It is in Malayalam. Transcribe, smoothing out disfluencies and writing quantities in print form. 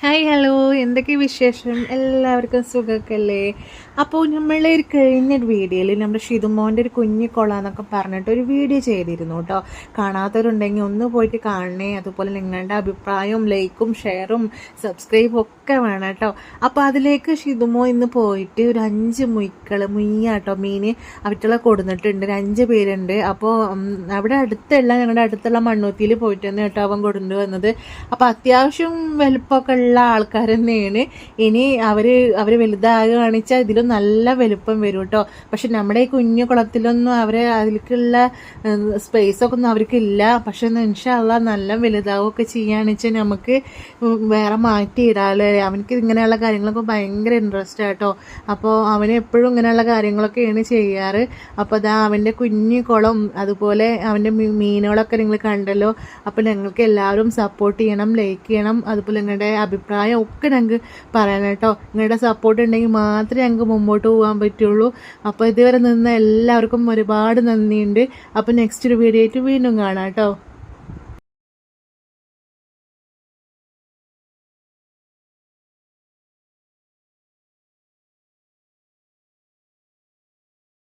ഹായ് ഹലോ, എന്തൊക്കെ വിശേഷം? എല്ലാവർക്കും സുഖമൊക്കെയല്ലേ? അപ്പോൾ നമ്മളെ ഒരു കഴിഞ്ഞ വീഡിയോയിൽ നമ്മുടെ ഷിതുമോൻ്റെ ഒരു കുഞ്ഞു കൊളാന്നൊക്കെ പറഞ്ഞിട്ട് ഒരു വീഡിയോ ചെയ്തിരുന്നു കേട്ടോ. കാണാത്തവരുണ്ടെങ്കിൽ ഒന്ന് പോയിട്ട് കാണണേ. അതുപോലെ നിങ്ങളുടെ അഭിപ്രായവും ലൈക്കും ഷെയറും സബ്സ്ക്രൈബും ഒക്കെ വേണം കേട്ടോ. അപ്പോൾ അതിലേക്ക് ഷിതുമോ ഇന്ന് പോയിട്ട് ഒരു 5 മുയ്യാട്ടോ മീൻ അവറ്റുള്ള കൊടുന്നിട്ടുണ്ട്. ഒരു 5 പേരുണ്ട്. അപ്പോൾ അവിടെ ഞങ്ങളുടെ അടുത്തുള്ള മണ്ണൂത്തിയിൽ പോയിട്ട് തന്നെ കേട്ടോ അവൻ കൊണ്ടുവന്നത്. അപ്പോൾ അത്യാവശ്യം വലുപ്പമൊക്കെ ഉള്ള ആൾക്കാർ തന്നെയാണ്. ഇനി അവർ വലുതാകുകയാണെച്ചാൽ ഇതിലും നല്ല വലുപ്പം വരും കേട്ടോ. പക്ഷെ നമ്മുടെ ഈ കുഞ്ഞു കുളത്തിലൊന്നും അതിലേക്കുള്ള സ്പേസൊക്കെ ഒന്നും അവർക്കില്ല. പക്ഷെ ഇൻഷാ അള്ളാ നല്ല വലുതാവുകയൊക്കെ ചെയ്യുകയാണെന്ന് വെച്ചാൽ നമുക്ക് വേറെ മാറ്റിയിടാമല്ലേ. അവനക്ക് ഇങ്ങനെയുള്ള കാര്യങ്ങളൊക്കെ ഭയങ്കര ഇൻട്രസ്റ്റ് ആട്ടോ. അപ്പോൾ അവന് എപ്പോഴും ഇങ്ങനെയുള്ള കാര്യങ്ങളൊക്കെയാണ് ചെയ്യാറ്. അപ്പോൾ അതാ അവൻ്റെ കുഞ്ഞു കുളം, അതുപോലെ അവൻ്റെ മീനുകളൊക്കെ നിങ്ങൾ കണ്ടല്ലോ. അപ്പോൾ ഞങ്ങൾക്ക് എല്ലാവരും സപ്പോർട്ട് ചെയ്യണം, ലൈക്ക് ചെയ്യണം, അതുപോലെ നിങ്ങളുടെ അഭിപ്രായം ഒക്കെ ഞങ്ങൾക്ക് പറയണം കേട്ടോ. നിങ്ങളുടെ സപ്പോർട്ട് ഉണ്ടെങ്കിൽ മാത്രമേ ഞങ്ങൾക്ക് മുമ്പോട്ട് പോകാൻ പറ്റുള്ളൂ. അപ്പോൾ ഇതുവരെ നിന്ന് എല്ലാവർക്കും ഒരുപാട് നന്ദിയുണ്ട്. അപ്പോൾ നെക്സ്റ്റ് ഒരു വീഡിയോ ആയിട്ട് വീണ്ടും കാണാം കേട്ടോ.